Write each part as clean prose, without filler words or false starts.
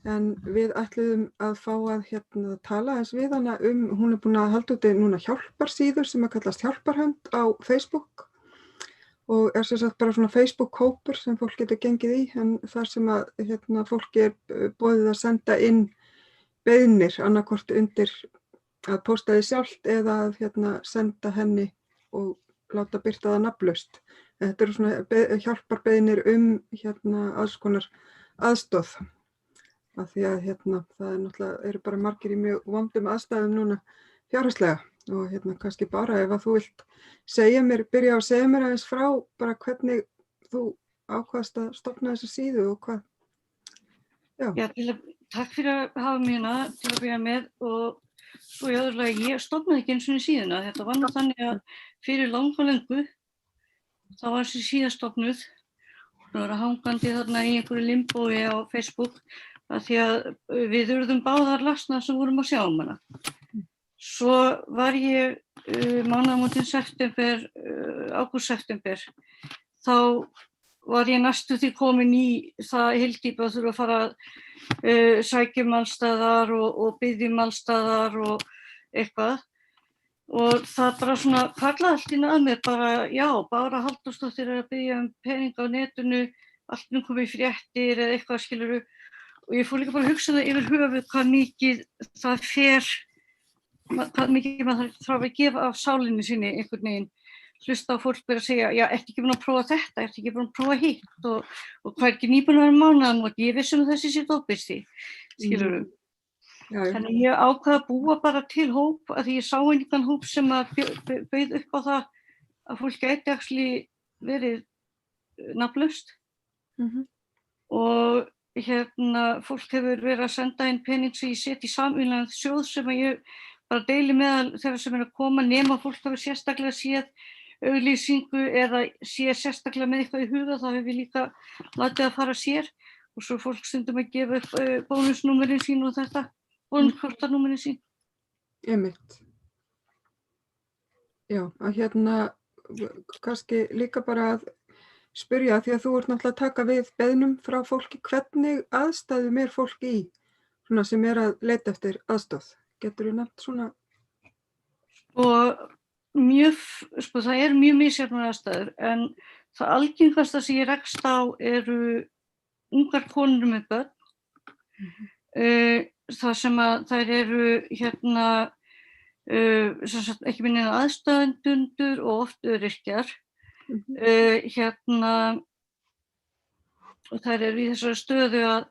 en við ætluðum að fá að tala eins við hana hún búin að halda úti núna hjálparsíður sem að kallast Hjálparhönd á Facebook og sem sagt bara svona Facebook-hópur sem fólk getur gengið í, en þar sem að fólki boðið að senda inn beiðnir annaðhvort undir að pósta því sjálft eða að senda henni og láta birta það nafnlaust. Þetta eru svona hjálparbeiðnir alls konar aðstoð. Af því að það náttúrulega eru bara margir í mjög vondum aðstæðum núna fjárhagslega og kannski bara ef að þú vilt byrja að segja mér aðeins frá bara hvernig þú ákvaðst að stofna þessa síðu og hvað. Já, takk fyrir að hafa mig hérna til að byrja með og svo í öðru lagi, ég stofnaði ekki eins og í síðuna. Þetta var nú þannig að fyrir langa löngu þá var þessi síða stofnuð og var hangandi þarna í einhverju limbói á Facebook af því að við urðum báðar lasnar sem vorum að sjá hana. Svo var ég mánaðamótin ágúst-september, þá var ég næstu því komin í það hyldýpi að þurfa að fara að sækja alls staðar og biðja alls staðar og eitthvað. Og það bara svona hvarflaði allt inn að mér bara, já, Bára Halldórsdóttir að biðja pening á netinu, allt komið fréttir eða eitthvað skilurðu. Og ég fór líka bara að hugsa það yfir höfuð hvað mikið það hvað mikið maður þarf að gefa af sálinni sinni einhvern veginn. Hlusta á fólk byrja að segja, já, ertu ekki búin að prófa þetta, ertu ekki búin að prófa hitt og hvað ekki nýbúin að vera mánaðamót, ég vissum þessi sér dópisti, skilurðu. Þannig ég ákvað að búa bara til hóp, að því ég sá einhvern hóp sem að bauð upp á það að fólk gæti actually verið nafnlaust. Og fólk hefur verið að senda inn pening sem ég set í sameiginlegan sjóð sem að ég bara deili meðal þeirra sem að koma nema fólk hefur sérstaklega séð auglýsingu eða sé sérstaklega með eitthvað í huga, þá hefur við líka látið að fara sér og svo fólk stundum að gefa upp bónusnúmerin sín og þetta, bónuskortanúmerin sín. Einmitt. Já, að kannski líka bara að spyrja því að þú ert náttúrulega að taka við beiðnum frá fólki, hvernig aðstæðum fólk í, svona sem að leita eftir aðstoð? Geturðu nefnt svona? Það mjög misjafnar aðstæður, en það algengasta sem ég rekst á eru ungar konur með börn, það sem að þær eru ekki minni aðstæðendundur og oft öryrkjar, og þær eru í þessari stöðu að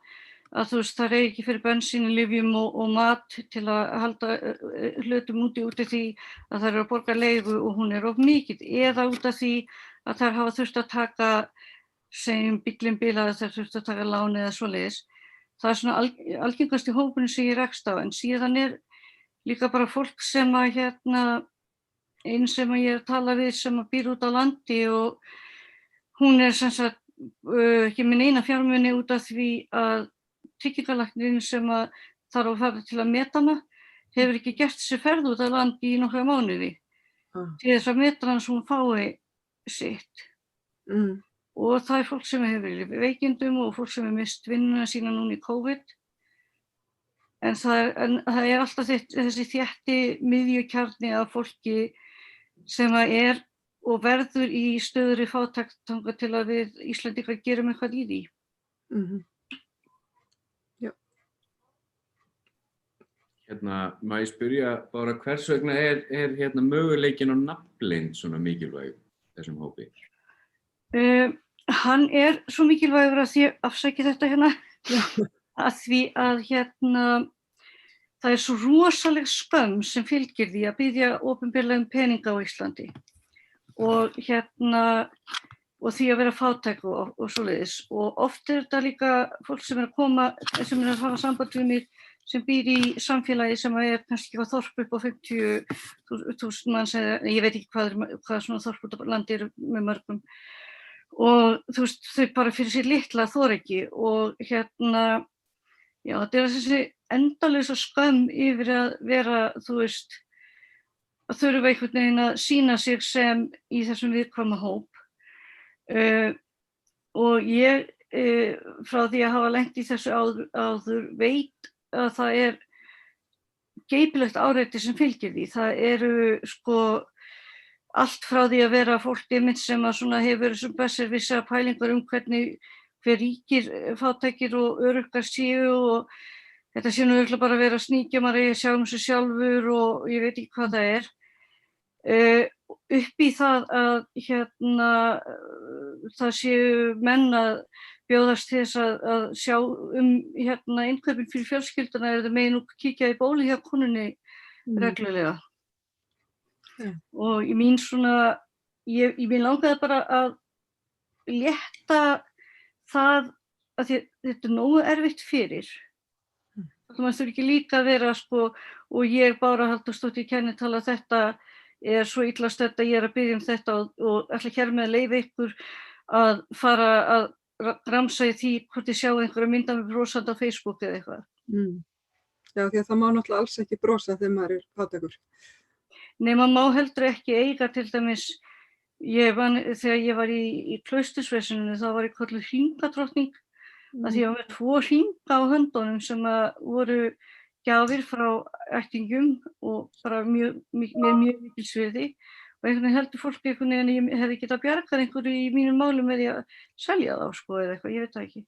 þú veist, það ekki fyrir bensíni, lyfjum og mat til að halda hlutum úti því að þær eru að borga leigu og hún of mikið, eða út af því að þær hafa þurft að taka, segjum bíllinn bilaði, þær þurft að taka lán eða svoleiðis. Það svona algengasti hópurinn sem ég rekst á, en síðan líka bara fólk sem að einn sem að ég tala við sem að býr út á landi og hún sem sagt ekki með neina fjármuni út af því að tryggingalæknirinn sem að þarf að fara til að meta hana hefur ekki gert þessi ferð út á landi í nokkra mánuði til þess að meta hana svo hún fái sitt. Og það fólk sem hefur verið í veikindum og fólk sem hefur mist vinnuna sína núna í COVID. En það alltaf þessi þétti miðjukjarni af fólki sem að og verður í stöðugri fátækt þangað til að við Íslendingar gerum eitthvað í því. Má ég spyrja bara hvers vegna möguleikinn á nafnleynd svona mikilvæg þessum hópi? Hann svo mikilvægur að því, afsækið þetta að því að það svo rosaleg skömm sem fylgir því að biðja opinberlega peninga á Íslandi og og því að vera fátæk og svoleiðis. Og oft þetta líka fólk sem að koma, sem að hafa samband við mig sem býr í samfélagi sem kannski eitthvað þorp upp á 50.000 manns, ég veit ekki hvað svona þorp út á landi með mörgum. Og þú veist, þau bara fyrir sér litla þor ekki og já, þetta þessi endalausa skömm yfir að vera, þú veist, að þurfa einhvern veginn að sýna sig sem í þessum viðkvæma hóp. Og ég frá því að hafa lent í þessu áður veit að það geipilegt áreiti sem fylgir því. Það eru sko allt frá því að vera fólk einmitt sem að svona hefur sem besser vissa pælingar hvernig hver ríkir fátækir og öryrkjar séu og þetta sé nú örugglega bara að vera að sníkja, maður eigi að sjá sig sjálfur og ég veit ekki hvað það upp í það að það séu menn að bjóðast til þess að sjá innkaupin fyrir fjölskylduna eða megi nú kíkja í bóli hjá konunni reglulega. Og mín svona, ég langaði bara að létta það að þetta nógu erfitt fyrir. Það maður þurfi ekki líka að vera sko, og ég Bára Halldórsdóttir kennitala þetta svo illa stödd að ég að biðja þetta og ætla hér með að leyfa ykkur að fara að ramsa í því hvort ég sjá einhverja mynda með brosandi á Facebook eða eitthvað. Já, því að það má náttúrulega alls ekki brosa þegar maður fátækur. Nei, maður má heldur ekki eiga til dæmis, þegar ég var í klaustursvesininu þá var ég kölluð hringadrottning að því að ég var með 2 hringa á höndunum sem voru gjafir frá ættingjum og bara með mjög mikil sviði og einhvern veginn heldur fólk einhvern veginn ég hefði getað bjargað einhverju í mínum málum með því að selja þá sko eða eitthvað, ég veit það ekki.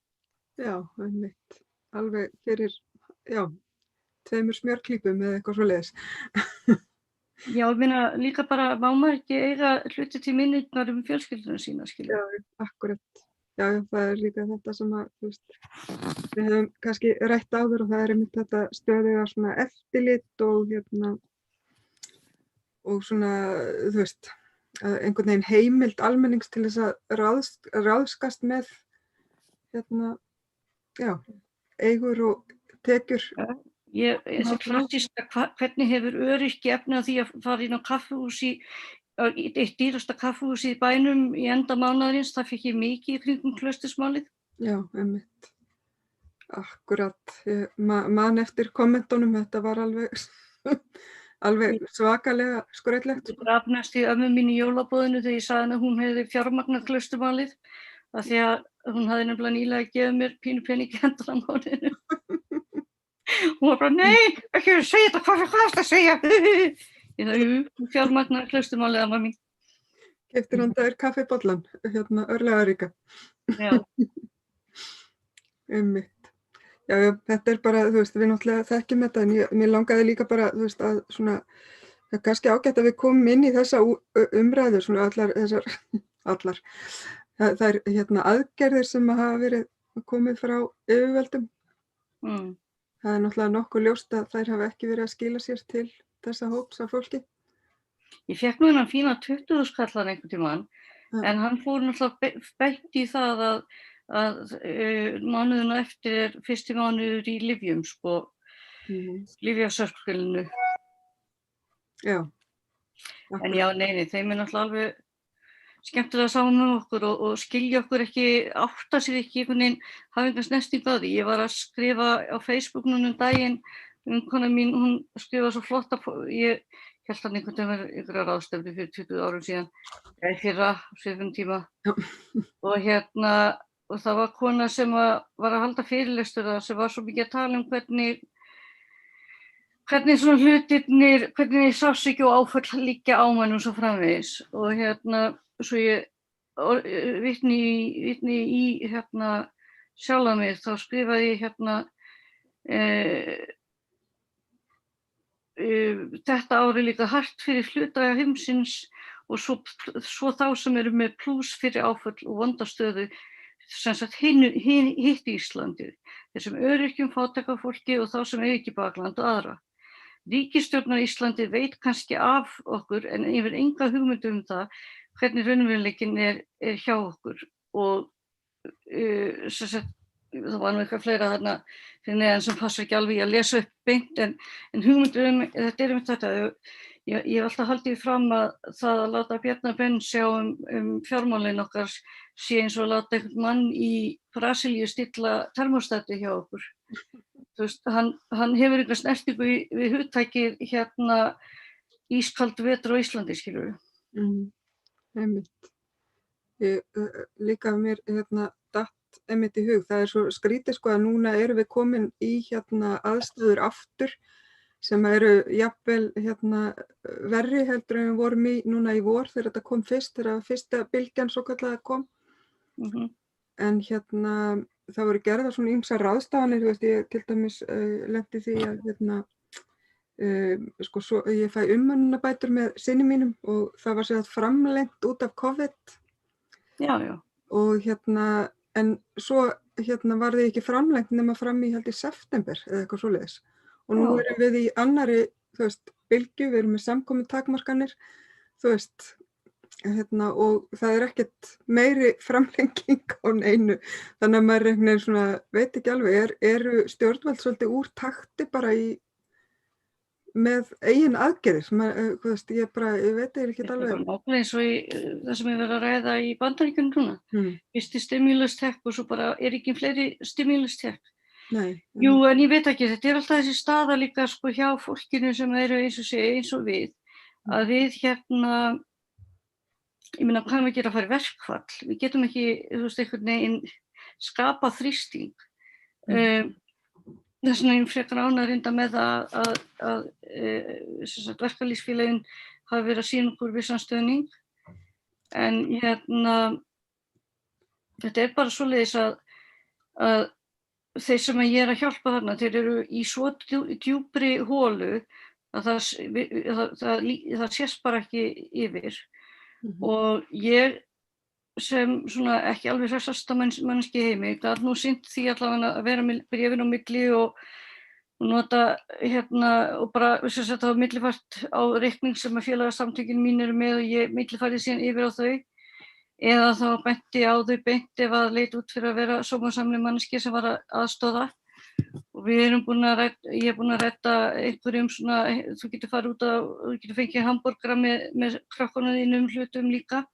Já, einmitt. Alveg fyrir, 2 smjörklípum eða eitthvað svoleiðis. Já, ég meina líka bara má maður ekki eiga hluti til minningar fjölskylduna sína, skilja. Já, akkurat. Já, það líka þetta sem að, við höfum kannski rætt áður og það einmitt þetta stöðuga svona eftirlit og og svona, einhvern veginn heimild almennings til þess að ráðskast með, eigur og tekjur. Þessi klassíska, hvernig hefur öryrki efni á því að fara inn á kaffihús eitt dýrasta kaffihús í bænum í enda mánaðarins, það fikk ég mikið í kringum klaustursmálið. Já, einmitt. Akkurat. Ég man eftir kommentunum, þetta var alveg svakalega skrautlegt. Ég grafnast í ömmu mín í jólabóðinu þegar ég sagði að hún hefði fjármagnað klausturmálið af því að hún hafði nefnilega nýlega gefið mér pínu pening í hendur á mánuðinu. Hún var bara, nei, ekki segja þetta, hvað ertu að segja? Ég það fjármagnar klausturmálið amma mín. Keyptir handa þér kaffibollan, örlagaríka. Já. Einmitt. Já, þetta bara, við náttúrulega þekkjum þetta, en mér langaði líka bara, að svona, það er kannski ágætt að við komum inn í þessa umræður, svona allar. Það er aðgerðir sem hafa verið komið frá yfirvöldum. Það er náttúrulega nokkuð ljóst að þær hafa ekki verið að skila sér til þessa hóps af fólki. Ég fékk nú hennan fína 20.000 kallar einhvern tímann, en hann fór náttúrulega beint í það að mánuðina eftir fyrsti mánuður í lyfjum, sko, lyfjasörkulinu. Já. En já, nei, þeim náttúrulega alveg skemmtilega saman með okkur og skilja okkur ekki, átta sér ekki einhvern veginn, hafa einhvern snerting á því. Ég var að skrifa á Facebook núna daginn, vinkona mín, hún skrifaði svo flotta, ég held hann einhvern veginn einhverja ráðstefnu fyrir 20 árum síðan, eða fyrra, svifum tíma. Og það var kona sem var að halda fyrirlestur sem var svo mikið að tala hvernig svona hlutirnir, hvernig sársauki og áföll liggja á mann og svo framvegis. Og svo ég vitni í sjálfa mig, þá skrifaði ég þetta ári líka hart fyrir hluta heimsins og svo þá sem eru með plús fyrir áföll og vondastöðu, sem sagt hitt Íslandið, þessum öryrkjum, fátæka fólki og þá sem eiga ekki bakland og aðra. Ríkisstjórnar Íslandi veit kannski af okkur en yfir enga hugmynd það hvernig raunveruleikinn hjá okkur og sem sagt, það var nú eitthvað fleira þarna fyrir neðan sem passa ekki alveg að lesa upp beint en hugmyndur þetta einmitt þetta. Ég hef alltaf haldið fram að það að láta Bjarna Ben sjá fjármálin okkar sé eins og að láta einhvern mann í Brasilíu stilla termostati hjá okkur. Þú veist, hann hefur einhver snertingu við hugtækið ískald vetur á Íslandi, skilur við. Einmitt. Líka mér datt einmitt í hug. Það svo skrítið sko að núna erum við komin í aðstæður aftur sem eru jafnvel verri heldur en við vorum í núna í vor þegar þetta kom fyrst, þegar fyrsta bylgjan svo kallaða kom. En það voru gerðar svona ýmsar ráðstafanir, ég til dæmis lenti því að ég fæ umönnunarbætur með syni mínum og það var sér framlengt út af COVID. Já. Og en svo var því ekki framlengt nema fram í held í september eða eitthvað svoleiðis. Og nú erum við í annarri, bylgju, við erum með samkomutakmarkanir, og það ekkert meiri framlenging á neinu. Þannig að maður svona, veit ekki alveg, eru stjórnvöld svolítið úr takti bara með eigin aðgerðir. Ég veit ekki alveg. Það er nákvæmlega eins og í það sem verið að ræða í Bandaríkjunum núna. Fyrsti stimulus-tekk og svo bara ekki fleiri stimulus-tekk. Nei. Jú, en ég veit ekki, þetta alltaf þessi staða líka sko hjá fólkinu sem eru eins og við, að við ég meina, hvað við gera að fara í verkfall? Við getum ekki, einhvern veginn skapa þrýsting. Þess vegna ég frekar ánægð reynda með að verkalýðsfélögin hafi verið að sýna okkur vissan stuðning. En þetta bara svoleiðis að þeir sem ég að hjálpa þarna, þeir eru í svo djúpri holu að það sést bara ekki yfir. Og ég sem svona ekki alveg hressasta mannski í heimi, gat nú sýnt því allavega að vera með bréfin á milli og nota og bara það var millifært á reikning sem að félagasamtökin mín eru með og ég millifærði síðan yfir á þau. Eða þá benti á þau beint ef að leit út fyrir að vera sómasamleg manneskja sem var að aðstoða. Og ég er búin að redda einhverjum svona, þú getur farið út þú getur fengið hamborgara með krakkunum þínum hlutum líka.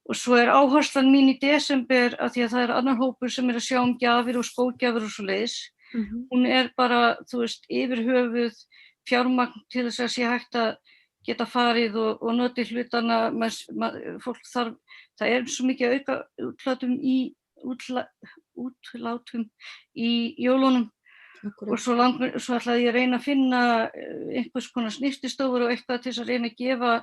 Og svo áherslan mín í desember að því að það annar hópur sem að sjá gjafir og skógjafir og svoleiðis. Hún bara, yfir höfuð fjármagn til þess að sé hægt að geta farið og notið hlutana, fólk þarf, það svo mikið auka útlátum í jólunum. Og svo ætlaði ég að reyna að finna einhvers konar snyrtistofur og eitthvað til þess að reyna að gefa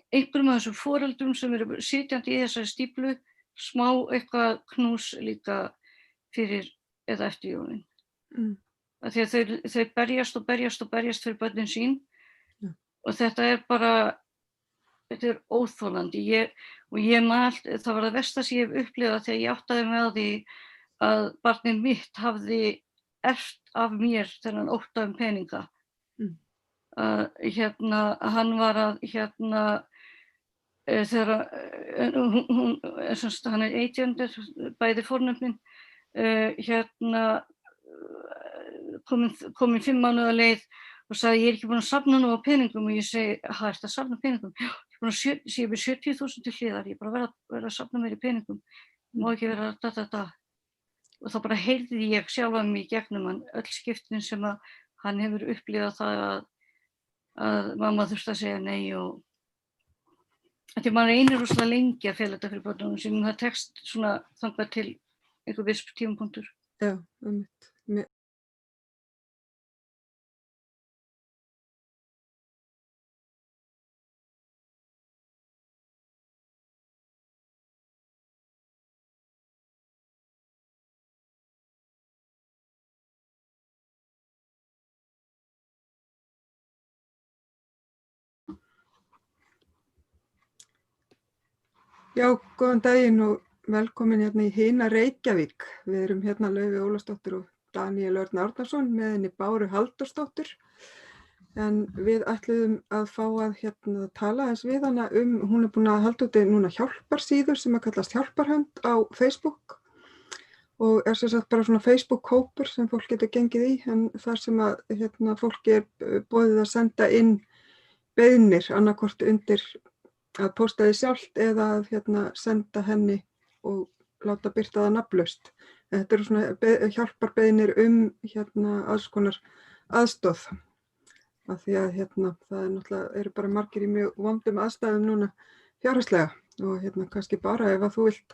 einhverjum af þessum foreldrum sem eru sitjandi í þessari stíflu smá eitthvað knús líka fyrir eða eftir jólin. Af því að þau berjast og berjast fyrir börnin sín og þetta bara, þetta óþolandi. Það var það versta sem ég hef upplifað þegar ég áttaði mig á því að barnið mitt hafði erft af mér þennan ótta peninga. Hann var að þegar hann 18, bæði fornöfnin, komin 5 mánuða leið og sagði ég ekki búin að safna nú á peningum og ég segi, ertu að safna peningum? Já, ég er búin að sé yfir 70.000 til hliðar, ég bara verið að safna mér í peningum, má ekki vera þetta. Og þá bara heyrði ég sjálfa mig í gegnum hann öll skiptin sem að hann hefur upplifað það að mamma þurfti að segja nei og því maður reynir rosalega lengi að fela þetta fyrir börnunum sínum, það tekst svona þangað til einhver viss tímapunktur. Já, Já, góðan daginn og velkomin í Hina Reykjavík. Við erum Laufey Ólafsdóttir og Daníel Örn Árnason með henni Báru Halldórsdóttur. En við ætluðum að fá að tala aðeins við hana hún búin að halda úti núna hjálparsíður sem að kallast Hjálparhönd á Facebook og sem sagt bara svona Facebook-hópur sem fólk getur gengið í en þar sem að fólki boðið að senda inn beiðnir annarkvort undir að posta því sjálft eða að senda henni og láta birta það nafnlaust. Þetta eru svona hjálparbeiðnir alls konar aðstoð. Af því að það náttúrulega eru bara margir í mjög vondum aðstæðum núna fjárhagslega Og kannski bara ef að þú vilt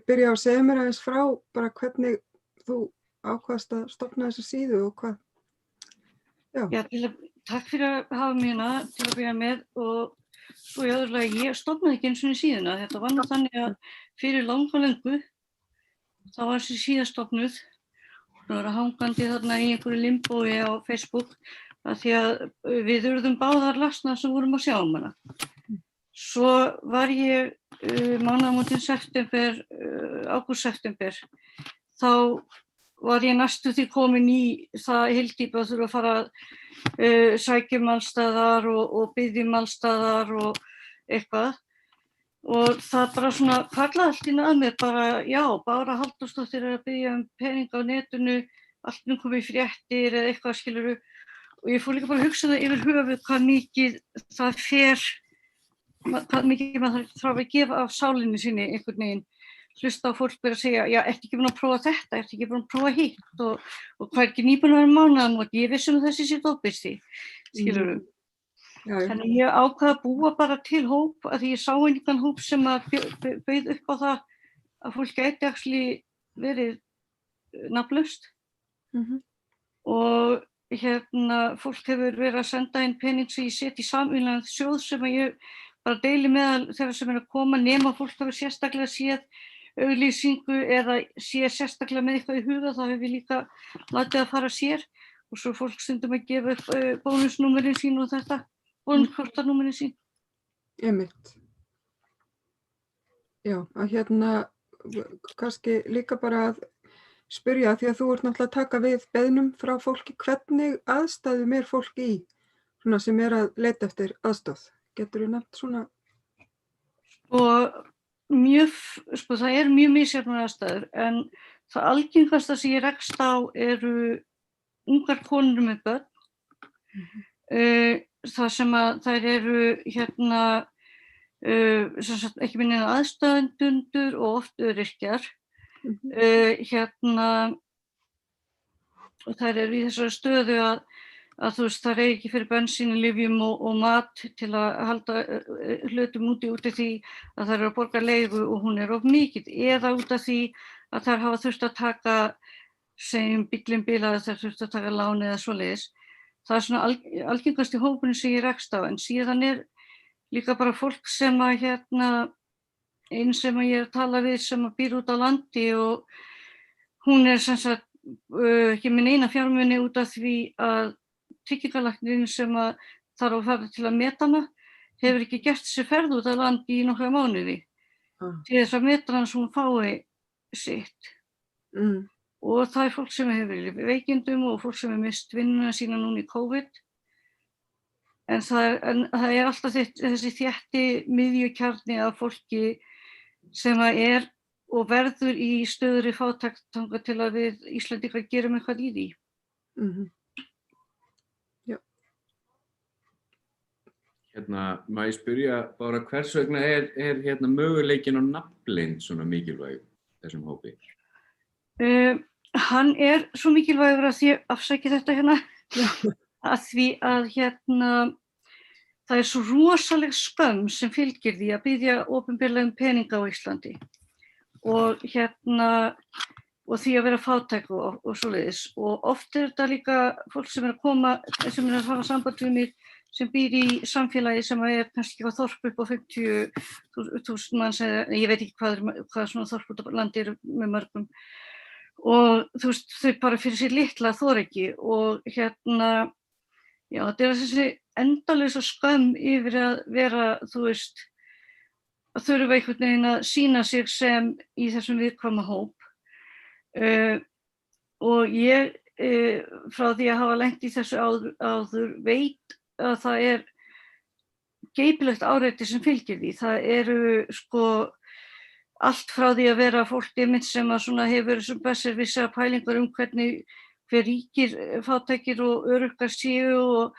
byrja að segja mér aðeins frá bara hvernig þú ákvaðst að stofna þessa síðu og hvað. Já, takk fyrir að hafa mig hérna til að byrja með og svo í öðru lagi, ég stofnaði ekki eins og síðuna. Þetta var nú þannig að fyrir langa löngu þá var þessi síða stofnuð. Hún var hangandi þarna í einhverju limbói á Facebook af því að við urðum báðar lasnar sem vorum að sjá hana. Svo var ég mánaðamótin ágúst-september, þá var ég næstu því komin í það hyldýpi að þurfa að fara að sækja alls staðar og biðja alls staðar og eitthvað. Og það bara svona hvarflaði allt inn að mér bara, já, Bára Halldórsdóttir að biðja pening á netinu, allt komið fréttir eða eitthvað skilurðu. Og ég fór líka bara að hugsa það yfir höfuð hvað mikið það hvað mikið maður þarf að gefa af sálinni sinni einhvern veginn. Hlusta á fólk verið að segja, já, ertu ekki búin að prófa þetta, ertu ekki búin að prófa hitt og hvað ekki nýbúin að vera mánaðamót, ég vissum þessi sér dópisti, skilurðu. Þannig ég ákvað að búa bara til hóp að því ég sá einhvern hóp sem að bauð upp á það að fólk gæti actually verið nafnlaust. Og fólk hefur verið að senda inn pening sem ég set í sameiginlegan sjóð sem að ég bara deili meðal þeirra sem að koma nema fólk hefur sérstaklega séð auglýsingu eða séð sérstaklega með eitthvað í huga, þá hefur við líka látið að fara sér og svo fólk stundum að gefa upp bónusnúmerin sín og þetta. Bónuskortanúmerin sín. Einmitt. Já, að kannski líka bara að spyrja því að þú ert náttúrulega að taka við beiðnum frá fólki, hvernig aðstæðum fólk í svona sem að leita eftir aðstoð? Geturðu nefnt svona? Það mjög misjafnar aðstæður en það algengasta sem ég rekst á eru ungar konur með börn. Það sem að þær eru ekki minni aðstæðendundur og oft öryrkjar. Og þær eru í þessari stöðu að þú veist, þær eigi ekki fyrir bensíni, lyfjum og mat til að halda hlutum úti því að þær eru að borga leigu og hún of mikið eða út af því að þær hafa þurft að taka, segjum bíllinn bilaði, þær þurft að taka lán eða svoleiðis. Það er svona algengasti hópurinn sem ég rekst á, en síðan líka bara fólk sem að einn sem að ég tala við sem að býr út á landi og hún sem sagt ekki með neina fjármuni út af því að tryggingalæknirinn sem að þarf að fara til að meta hana hefur ekki gert þessi ferð út á landi í nokkra mánuði til þess að meta hana svo hún fái sitt. Og það fólk sem hefur verið í veikindum og fólk sem hefur mist vinnuna sína núna í COVID. En það alltaf þessi þétti miðjukjarni af fólki sem að og verður í stöðugri fátækt þangað til að við Íslendingar gerum eitthvað í því. Já. Má ég spyrja bara hvers vegna möguleikinn á nafnleynd svona mikilvæg þessum hópi? Hann svo mikilvægur að því afsæki þetta að því að það svo rosaleg skömm sem fylgir því að biðja opinberlega peninga á Íslandi og og því að vera fátæk og svoleiðis og oft þetta líka fólk sem að koma, sem að hafa samband við mig sem býr í samfélagi sem að kannski eitthvað þorp upp á 50.000 manns eða ég veit ekki hvað svona þorp út á landi með mörgum. Og þú veist, þau bara fyrir sér litla þora ekki og já, þetta þessi endalausa skömm yfir að vera, þú veist, að þurfa einhvern veginn að sýna sig sem í þessum viðkvæma hóp. Og ég, frá því að hafa lent í þessu áður, veit að það geypilegt áreiti sem fylgir því. Það eru allt frá því að vera fólk einmitt sem að svona hefur sem besservissar pælingar hvernig hver ríkir fátækir og öryrkjar séu og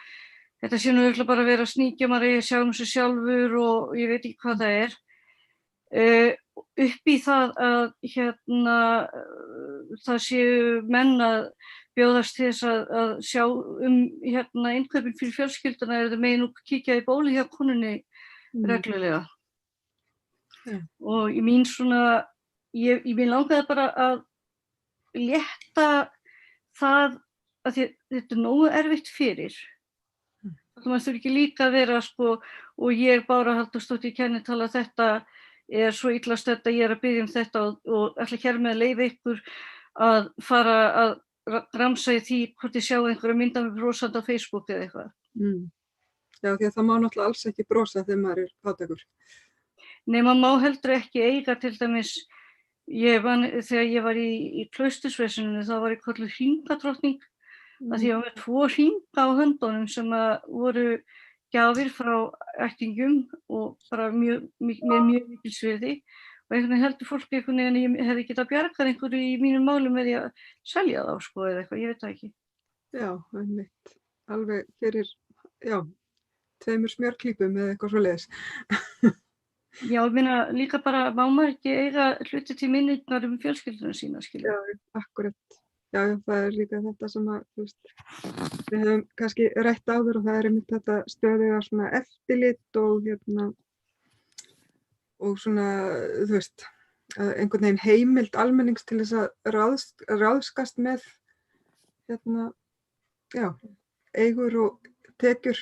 þetta sé nú örugglega bara að vera að sníkja, maður eigi að sjá sig sjálfur og ég veit ekki hvað það upp í það að það séu menn að bjóðast til þess að sjá innkaupin fyrir fjölskylduna eða þau megi nú kíkja í bóli hjá konunni reglulega. Og í mín svona, ég langaði bara að létta það að þetta nógu erfitt fyrir. Það maður þurfi ekki líka að vera sko, og ég Bára Halldórsdóttir kennitala þetta svo illa stödd að ég að biðja þetta og ætla hér með að leyfa ykkur að fara að ramsa í því hvort ég sjá einhverja mynda með brosandi á Facebook eða eitthvað. Já, því að það má náttúrulega alls ekki brosa þegar maður fátækur. Nei, maður má heldur ekki eiga til dæmis, þegar ég var í klaustursvesininu þá var ég kölluð hringadrottning, að því að ég var með 2 hringa á höndunum sem voru gjafir frá ættingjum og bara með mjög mikil sviði og einhvern veginn heldur fólk einhvern veginn ég hefði getað bjargað einhverju í mínum málum með því að selja þá sko eða eitthvað, ég veit það ekki. Já, einmitt. Alveg fyrir, 2 smjörklípum eða eitthvað svoleiðis. Já, ég meina líka bara má maður ekki eiga hluti til minningar fjölskylduna sína, skilja. Já, akkurat. Já, það líka þetta sem að, þú veist, við höfum kannski rætt áður og það einmitt þetta stöðuga svona eftirlit og svona, þú veist, einhvern veginn heimild almennings til þess að ráðskast með, eigur og tekjur.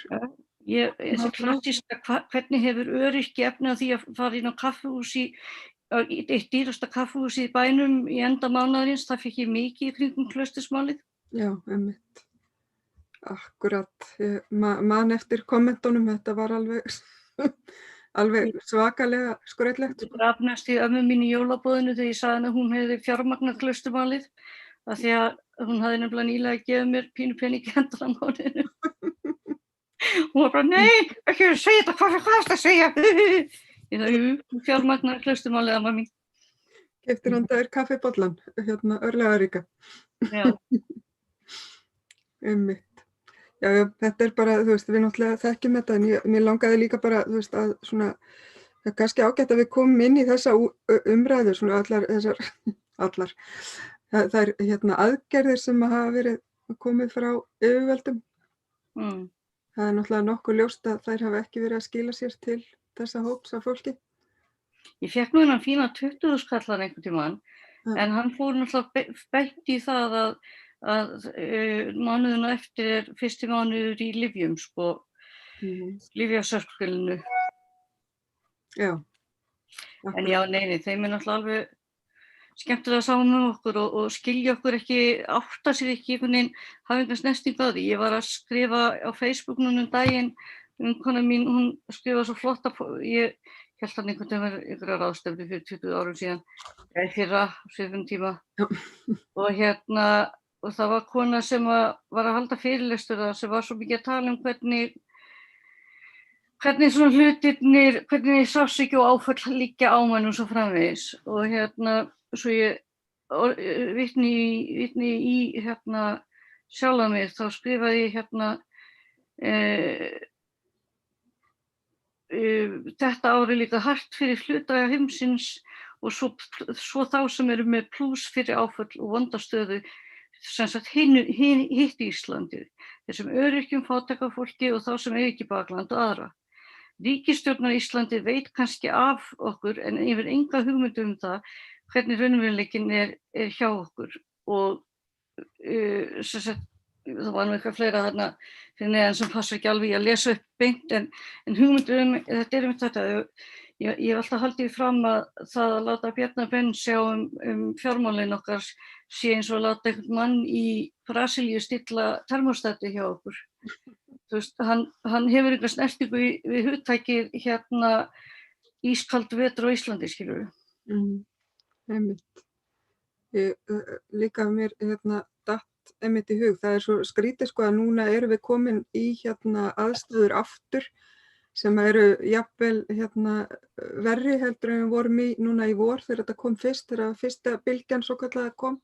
Þessi klassíska, hvernig hefur öryrki efni á því að fara inn á kaffihús eitt dýrasta kaffihús í bænum í enda mánaðarins, það fikk ég mikið í kringum klaustursmálið. Já, einmitt. Akkurat. Ég man eftir kommentunum, þetta var alveg svakalega skrautlegt. Ég grafnast í ömmu mín í jólabóðinu þegar ég sagði henni að hún hefði fjármagnað klausturmálið af því að hún hafði nefnilega nýlega gefið mér pínu pening í hendur á mánuðinu. Hún var bara, nei, ekki segja þetta, hvað er það að segja? Ég það, fjármagnar klausturmálið amma mín. Keyptir handaðir kaffibollan, örlagaríka. Já. Einmitt. Já, þetta bara, þú veist, við náttúrulega þekkjum þetta, en mér langaði líka bara, þú veist, að svona, það er kannski ágætt að við komum inn í þessa umræðu, svona allar. Það er aðgerðir sem hafa verið komið frá yfirvöldum. Það er náttúrulega nokkuð ljóst að þær hafa ekki verið að skila sér til þessa hóps af fólki. Ég fékk nú hennan fína 20.000 kallar einhvern tímann, en hann fór náttúrulega beint í það að mánuðina eftir fyrsti mánuður í lyfjum, sko, lyfjasörskilinu. Já. En já, nei, þeim er náttúrulega alveg skemmtilega saman með okkur og skilja okkur ekki, átta sér ekki einhvern veginn, hafa einhvern snerting á því. Ég var að skrifa á Facebook núna daginn, vinkona mín, hún skrifaði svo flotta, ég held hann einhvern veginn var einhverja ráðstefnu fyrir 20 árum síðan, eða fyrra, svipum tíma. Og það var kona sem var að halda fyrirlestur sem var svo mikið að tala hvernig svona hlutirnir, hvernig sársauki og áföll liggja á mann og svo framvegis. Og svo ég vitni í sjálfa mig, þá skrifaði ég þetta ári líka hart fyrir hluta heimsins og svo þá sem eru með plús fyrir áföll og vondastöðu, sem sagt hitt Íslandið, þessum öryrkjum, fátæka fólki og þá sem eiga ekki bakland og aðra. Ríkisstjórnar Íslandi veit kannski af okkur en yfir enga hugmynd það hvernig raunveruleikinn er hjá okkur og sem sagt, það var nú eitthvað fleira þarna fyrir neðan sem passa ekki alveg að lesa upp beint en hugmyndur þetta er þetta. Ég hef alltaf haldið fram að það að láta Bjarna Ben sjá fjármálin okkar sé eins og að láta einhvern mann í Brasilíu stilla termostati hjá okkur. Þú veist, hann hefur einhver snertingu við hugtækið ískald vetur á Íslandi, skilur við. Einmitt. Líka mér datt einmitt í hug. Það er svo skrítið sko að núna erum við komin í aðstæður aftur sem eru jafnvel verri heldur en við vorum í núna í vor þegar þetta kom fyrst, þegar fyrsta bylgjan svokallaða kom.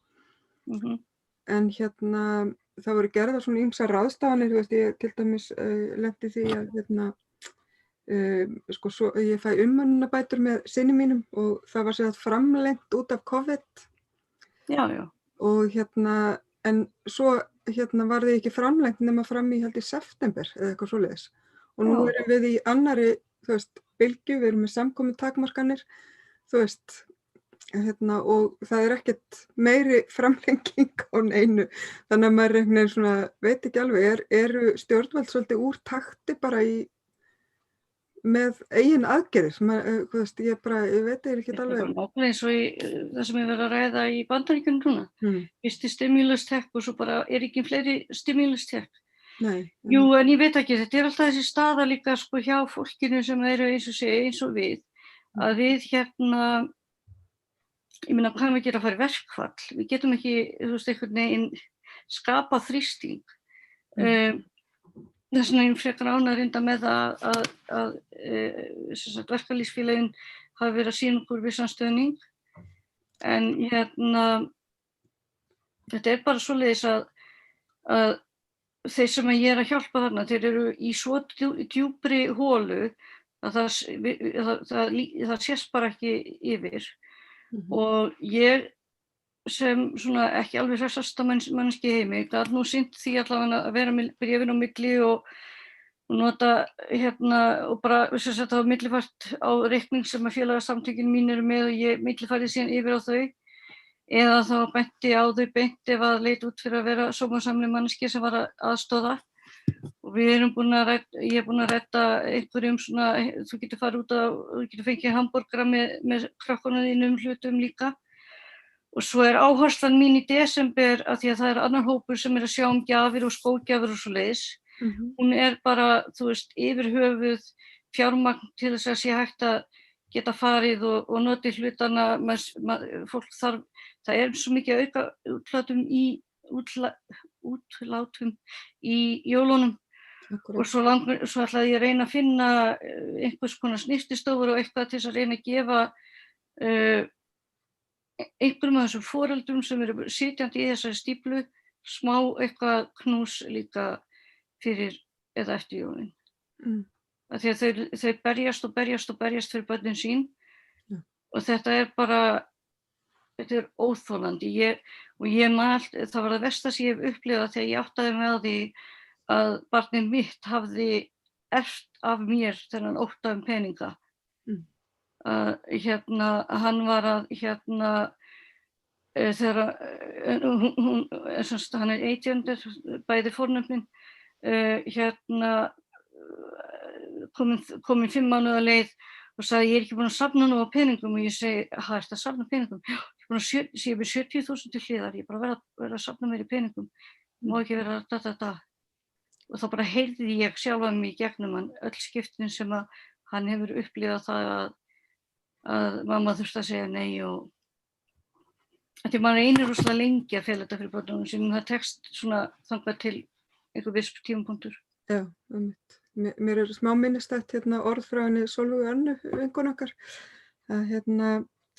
En það voru gerðar svona ýmsar ráðstafanir, þú veist, ég til dæmis lenti því að ég fæ umönnunarbætur með syni mínum og það var sér framlengt út af COVID. Já. Og en svo var því ekki framlengt nema fram í held í september eða eitthvað svoleiðis. Og nú erum við í annarri, þú veist, bylgju, við erum með samkomutakmarkanir, þú veist, og það er ekkert meiri framlenging á neinu, þannig að maður einhvern veginn svona, veit ekki alveg, eru stjórnvöld svolítið úr takti bara með eigin aðgerðir, þú veist, ég veit ekki Þetta er alveg. bara nákvæmlega eins og í það sem ég verið að ræða í Bandaríkjunum núna. Fyrsti stimulus-tekk og svo bara ekki fleiri stimulus-tekk. Nei. Jú, en ég veit ekki, þetta er alltaf þessi staða líka sko hjá fólkinu sem eru eins og við, að við ég meina, hvað við gera að fara í verkfall? Við getum ekki, þú veist, einhvern veginn skapa þrýsting. Þess vegna ég frekar ánægð reynda með að verkalýðsfélögin hafi verið að sýna okkur vissan stuðning. En þetta er bara svoleiðis að þeir sem ég að hjálpa þarna, þeir eru í svo djúpri holu að það sést bara ekki yfir. Og ég sem svona ekki alveg hressasta mannski í heimi, gat nú sýnt því allavega að vera með bréfin á milli og nota og bara það var millifært á reikning sem að félagasamtökin mín eru með og ég millifærði síðan yfir á þau, eða þá benti á þau beint ef að leit út fyrir að vera sómasamleg mannski sem var að aðstoða. Og ég er búin að redda einhverjum svona, þú getur farið út þú getur fengið hamborgara með krakkunum þínum hlutum líka. Og svo er áherslan mín í desember að því að það er annar hópur sem er að sjá gjafir og skógjafir og svoleiðis. Hún er bara, þú veist, yfir höfuð fjármagn til þess að sé hægt að geta farið og notið hlutana. Fólk þarf, það er svo mikið auka útlátum í jólunum. Og svo ætlaði ég að reyna að finna einhvers konar snyrtistofur og eitthvað til þess að reyna að gefa einhverjum af þessum foreldrum sem eru sitjandi í þessari stíflu smá eitthvað knús líka fyrir eða eftir jólin. Af því að þau berjast og berjast og berjast fyrir börnin sín og þetta er bara, þetta er óþolandi. Það var það versta sem ég hef upplifað þegar ég áttaði mig á því að barnið mitt hafði erft af mér þennan ótta peninga. Hann var að þegar hann er 18, bæði fornöfnin, komin 5 mánuða leið og sagði ég er ekki búin að safna nú á peningum og ég segi, ertu að safna peningum? Já, ég er búin að sé við 70.000 til hliðar, ég er bara verið að safna mér í peningum, má ekki vera að og þá bara heyrði ég sjálfa mig í gegnum hann öll skiptin sem að hann hefur upplifað það að mamma þurfti að segja nei og því maður einir rosalega lengi að fela þetta fyrir börnunum sínum, það tekst svona þangað til einhver viss tímapunktur. Já, mér er smá minnistætt orð frá henni Sólveigu Önnu vinkonu okkar, að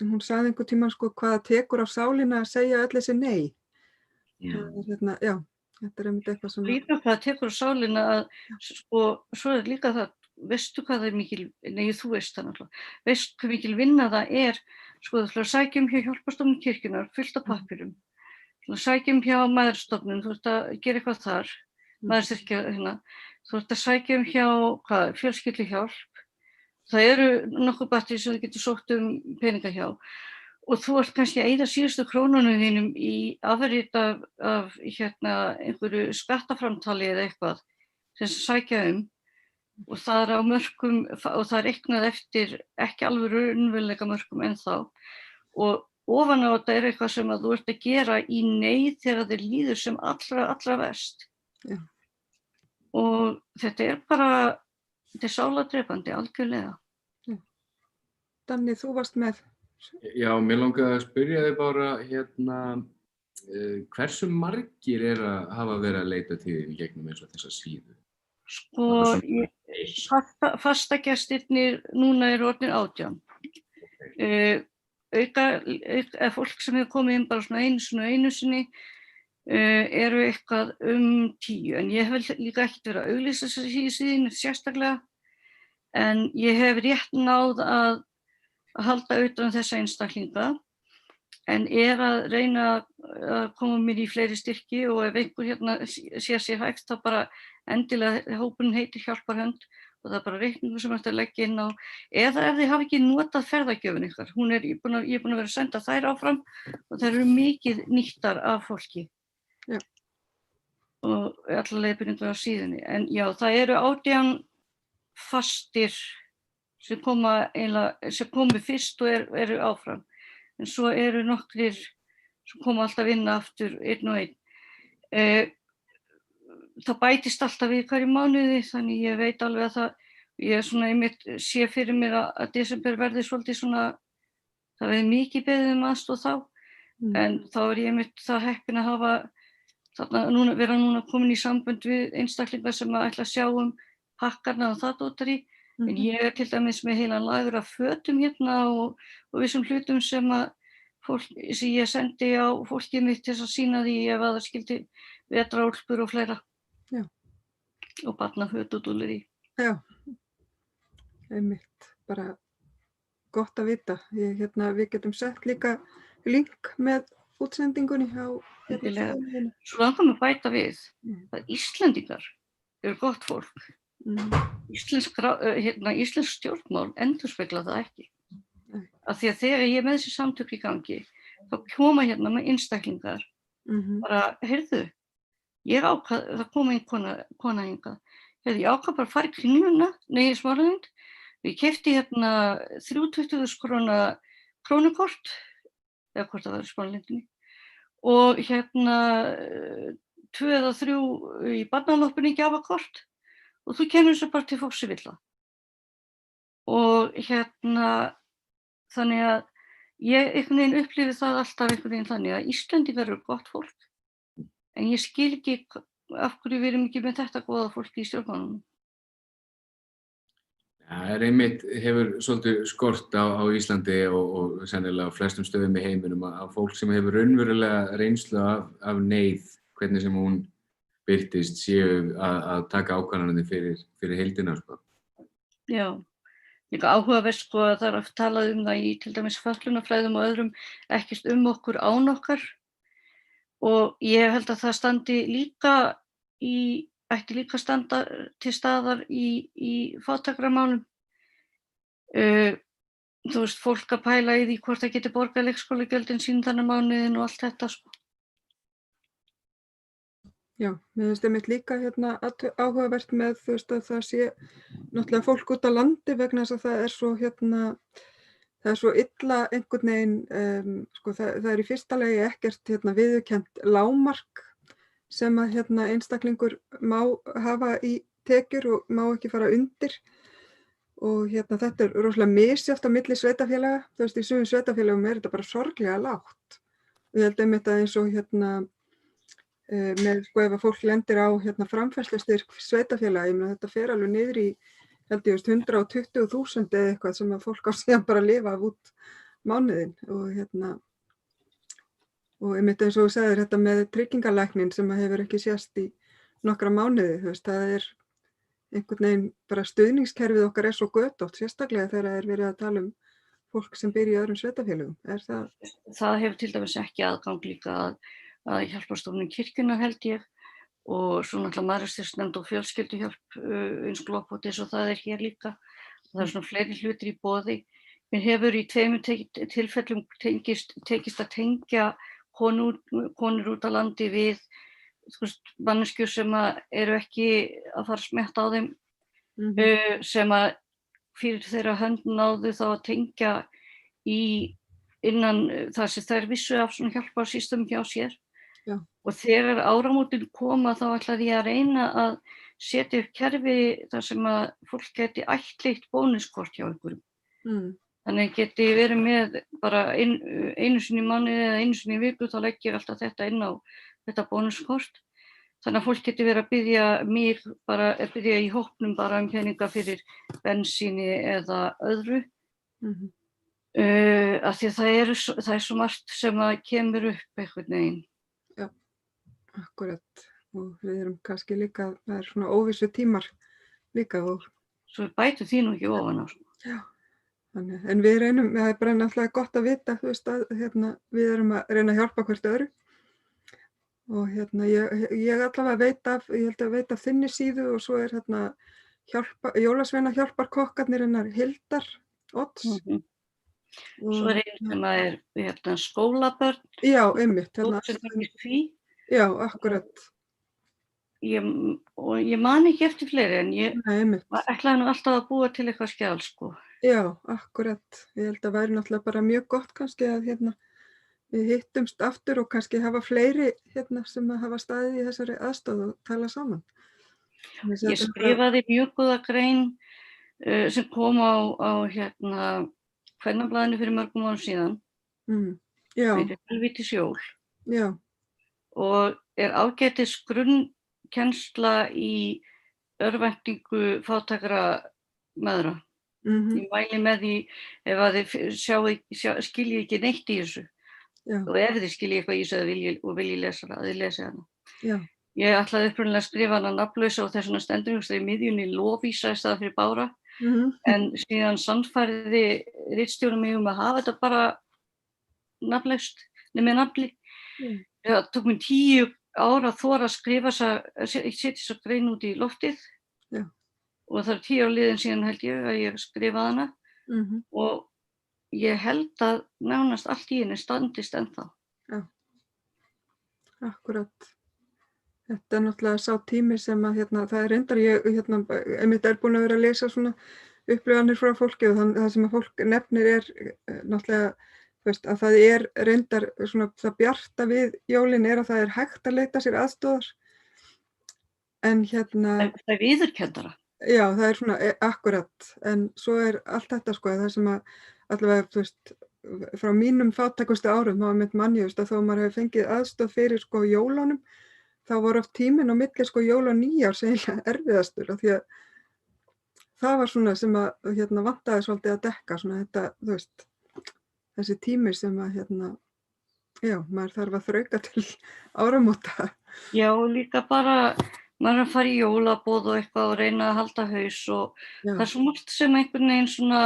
hún sagði einhvern tímann sko hvað það tekur á sálina að segja öll þessi nei. Já, þetta er einmitt eitthvað sem líka hvað það tekur á sálina að sko, svo er líka það, veistu hvað það er mikil, nei þú veist það náttúrulega, veistu hvað mikil vinna það er, sko þú ætlar að sækja hjá Hjálparstofnun kirkjunnar, fullt af pappirum, þú ætlar að sækja hjá Mæðrastofnun, þú ert að gera eitthvað þar, Mæðrastyrkja þú ert að sækja hjá Fjölskylduhjálp, það eru nokkuð batterí sem þú getur sótt peninga hjá og þú ert kannski að eyða síðustu krónunum þínum í afrit af einhverju skattaframtali eða eitthvað sem sækja og það er á mörkum og það er reiknað eftir ekki alveg raunveruleika mörkum ennþá og ofan á þetta er eitthvað sem að þú ert að gera í neyð þegar þér líður sem allra verst. Já. Og þetta er bara, þetta er sáladrepandi algjörlega. Já. Danni, þú varst með. Já, mér langaði að spyrja þig bara hversu margir hafa verið að leita til þín í gegnum eins og þessa síðu? Sko, fastagestirnir núna eru orðnir 18. Fólk sem hefur komið inn bara svona einu sinni eru eitthvað 10, en ég hef líka ekkert verið að auglýsa síðan sérstaklega, en ég hef rétt náð að halda utan þessa einstaklinga, en að reyna að koma mér í fleiri styrki og ef einhver sér sér hægt þá bara endilega, hópurinn heitir Hjálparhönd og það bara reikningur sem ætti að leggja inn á, eða ef þið hafa ekki notað ferðagjöfin ykkar. Ég er búin að vera að senda þær áfram og þær eru mikið nýttar af fólki. Já. Og allar leiðbeiningar á síðunni. En já, það eru 18 fastir sem komu fyrst og eru áfram. En svo eru nokkrir sem koma alltaf inn aftur einn og einn. Það bætist alltaf við hverju mánuði, þannig ég veit alveg að ég einmitt sé fyrir mér að desember verði svolítið það verði mikið beðið aðstoð þá, en þá ég einmitt það heppin að hafa vera núna komin í sambönd við einstaklingar sem að ætla að sjá pakkarna og það dótari, en ég til dæmis með heilan lagur af fötum hérna og vissum hlutum sem ég sendi á fólkið mitt til að sýna því ef að það skildi vetraúlpur og fleira. Já. Og barnaföt og dúlleri. Já, einmitt, bara gott að vita. Við getum sett líka link með útsendingunni á síðunni. Svo langar mig að bæta við að Íslendingar eru gott fólk. Íslensk stjórnmál endurspegla það ekki. Af því að þegar ég er með þessi samtök í gangi, þá koma hérna með einstaklingar bara, heyrðu, það kom ein kona hingað. Heyrðu, ég ákvað bara að fara í Kringluna, í Smáralind. Ég keypti hérna 320.000 krónukort, eða hvort það var í Smáralindinni, og hérna 2 eða 3 í barnaloppinni gjafakort, og þú kemur svo bara til fólks sem vill það. Og þannig að ég einhvern veginn upplifi það alltaf einhvern veginn þannig að Íslendingar eru gott fólk, en ég skil ekki af hverju við erum ekki með þetta góða fólk í stjórnmálunum. Það einmitt hefur svolítið skort á Íslandi og sennilega á flestum stöðum í heiminum að fólk sem hefur raunverulega reynslu af neyð, hvernig sem hún birtist, séu að taka ákvarðanir fyrir heildina. Já. Líka áhugavert að það er talað það í til dæmis fötlunarfræðum og öðrum ekkert okkur án okkar, og ég held að það ætti líka standa til staðar í fátækramálum. Þú veist, fólk að pæla í því hvort það geti borgað leikskólagjöldin sín þennan mánuðinn og allt þetta. Já, mér finnst einmitt líka áhugavert með að það sé náttúrulega fólk út á landi vegna þess að það er svo illa einhvern veginn, það er í fyrsta lagi ekkert viðurkennt lágmark sem að einstaklingur má hafa í tekjur og má ekki fara undir, og þetta er rosalega misjafnt á milli sveitarfélaga. Þú veist, í sumum sveitarfélagum er þetta bara sorglega lágt. Ég held einmitt að eins og ef að fólk lendir á framfærslustyrk sveitarfélaga, þetta fer alveg niður í 120.000 eða eitthvað sem að fólk á síðan bara að lifa af út mánuðinn, og einmitt eins og þú sagðir þetta með tryggingalæknin sem hefur ekki sést í nokkra mánuði, þú veist, það er einhvern veginn bara stuðningskerfið okkar er svo götótt, sérstaklega þegar verið að tala fólk sem býr í öðrum sveitarfélögum. Það hefur til dæmis ekki aðgang líka að hjálparstofnun kirkjunnar, held ég, og svo náttúrulega Mæðrastyrksnefnd og fjölskylduhjálp eins gloppótt eins og það er hér líka. Það er svona fleiri hlutir í boði. Mér hefur í 2 tilfellum tekist að tengja konur út á landi við manneskjur sem eru ekki að fara að smetta á þeim, sem að fyrir þeirra hönd náðu þá að tengja innan það sem þær vissu af svona hjálparsystem hjá sér. Já. Og þegar áramótin koma þá ætlaði ég að reyna að setja upp kerfi þar sem að fólk geti ættleitt bónuskort hjá einhverjum. Þannig geti verið með bara einu sinni í mánuði eða einu sinni í viku, þá legg ég alltaf þetta inn á þetta bónuskort. Þannig að fólk geti verið að biðja í hópnum bara peninga fyrir bensíni eða öðru. Af því að það er svo margt sem að kemur upp einhvern veginn. Já, akkurat. Og við erum kannski líka, það er svona óvissu tímar líka. Svo við bætum því nú ekki ofan á. Já, þannig, en við reynum, það er bara náttúrulega gott að vita, þú veist, að við erum að reyna að hjálpa hvert öðru. Og ég allavega ég held að veit af þinni síðu, og svo er jólasveina hjálparkokkarnir hennar Hildar Odds. Svo er einn sem er skólabörn. Já, einmitt. Sem tengist því. Já, akkurat. Og ég man ekki eftir fleiri en ég ætlaði nú alltaf að búa til eitthvað skjal, sko. Já, akkurat. Ég held að væri náttúrulega bara mjög gott kannski að við hittumst aftur og kannski hafa fleiri sem að hafa staðið í þessari aðstoð og tala saman. Ég skrifaði mjög góða grein sem kom á Kvennablaðinu fyrir mörgum árum síðan. Fyrir Helvítis jól. Já. Og ágætis grunnkennsla í örvæntingu fátækra mæðra. Ég mæli með því ef að þið skilji ekki neitt í þessu. Og ef þið skilji eitthvað í þessu og vilji lesa það, að þið lesi hana. Já. Ég ætlaði upprunalega að skrifa hana nafnlausa og þess vegna stendur í miðjunni Lovísa í staðinn fyrir Bára. En síðan sannfærði ritstjórinn mig að hafa þetta bara nafnlaust, með nafni. Það tók mér 10 ár að þora að skrifa setja þessa grein út í loftið. Já. Og það 10 ár liðin síðan held ég að ég skrifaði hana. Og ég held að nánast allt í henni standist ennþá. Já, akkurat. Þetta náttúrulega sá tími sem að það reyndar ég einmitt búin að vera að lesa svona upplifanir frá fólki og það sem að fólk nefnir náttúrulega að það reyndar svona það bjarta við jólin að það hægt að leita sér aðstoðar. En það viðurkenndara. Já, það svona akkurat. En svo allt þetta sko það sem að allavega frá mínum fátækustu árum þá mitt manni að þó maður hefur fengið aðstoð fyrir sko jólunum þá var oft tíminn á milli sko jól og nýjárs eiginlega erfiðastur af því að það var svona sem að vantaði svolítið að dekka svona þetta, þessi tími sem að já, maður þarf að þrauka til áramóta. Já, og líka bara maður að fara í jólaboð og eitthvað og reyna að halda haus og það svo margt sem einhvern veginn svona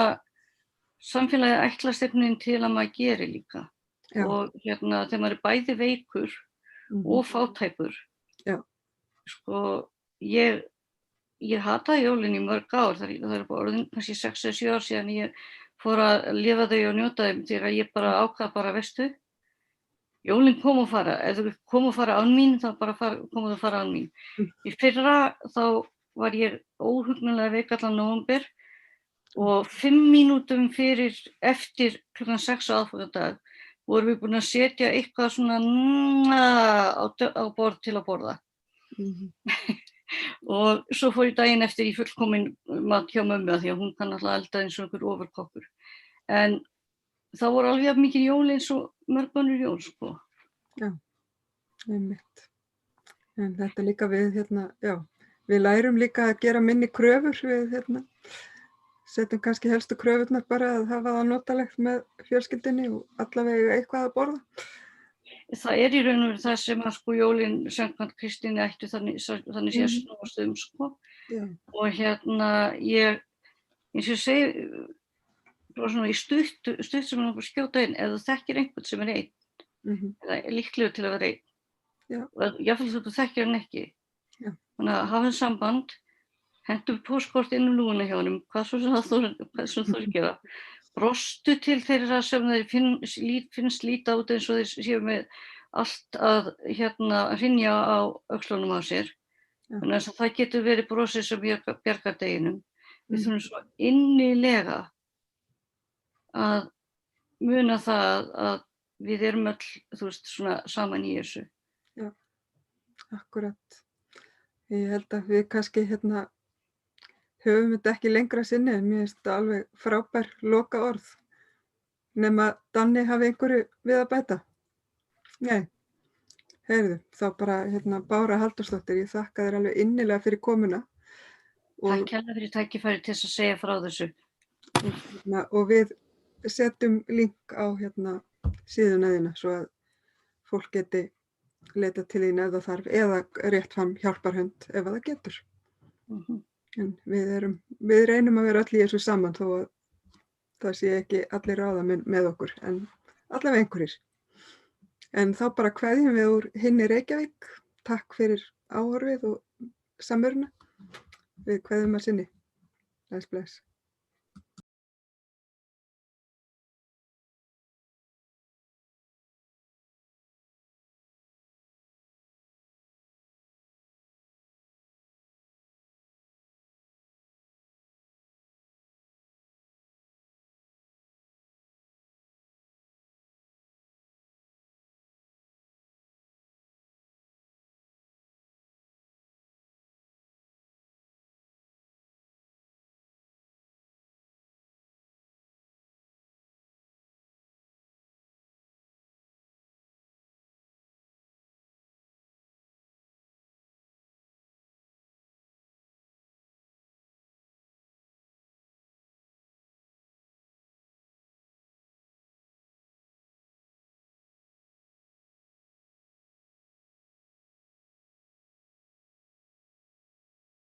samfélagið ætlast einhvern veginn til að maður geri líka. Já. Og þegar maður bæði veikur og fátækur. Já. Sko, ég hataði jólin í mörg ár, það bara orðin kannski 6 eða 7 ár síðan ég fór að lifa þau og njóta þeim þegar ég bara ákvað bara veistu. Jólin kom og fara, ef þau kom og fara án mín, þá bara komu þau fara án mín. Í fyrra þá var ég óhugnanlega veik allan nóvember og 5 mínútum eftir klukkan 6 á aðfangadag vorum við búin að setja eitthvað svona á borð til að borða. Og svo fór ég daginn eftir í fullkomin mat hjá mömmu því að hún kann alltaf elda eins og einhver ofurkokkur. En það voru alveg mikið jól eins og mörg önnur jól, sko. Já, einmitt. En þetta líka við, við lærum líka að gera minni kröfur við, setjum kannski helstu kröfurnar bara að hafa það notalegt með fjölskyldinni og allavega eitthvað að borða. Það í raun og veru það sem að sko jólin samkvæmt Kristínu ættu þannig sé að snúast sko. Já. Og ég, eins og ég segi, bara svona í stutt sem er nokkuð skjóta inn, ef þú þekkir einhvern sem einn, eða líklegur til að vera einn, og jáfnvel þú þekkir hann ekki, þannig að hafa samband, hentum póskort inn lúguna hjá honum, hvað svo sem þú gera, brostu til þeirra sem þeir finnst líta út eins og þeir séu með allt að hrynja á öxlunum á sér. Þannig að það getur verið brosið sem bjargar deginum. Við þurfum svo innilega að muna það að við erum öll, svona saman í þessu. Já, akkurat. Ég held að við kannski höfum þetta ekki lengra sinni en mér finnst þetta alveg frábær loka orð. Nema Danni hafi einhverju við að bæta. Nei, heyrðu, þá bara Bára Halldórsdóttir, ég þakka þér alveg innilega fyrir komuna. Takk hérlega fyrir tækifæri til að segja frá þessu. Og við setjum link á síðuna þína svo að fólk geti leita til þín ef það þarf eða rétt fram hjálparhund ef það getur. En við reynum að vera öll í þessu saman þó að það sé ekki allir ráðamenn með okkur, en allavega einhverjir. En þá bara kveðjum við úr hinni Reykjavík. Takk fyrir áhorfið og samveruna við kveðum að sinni. Bless, bless.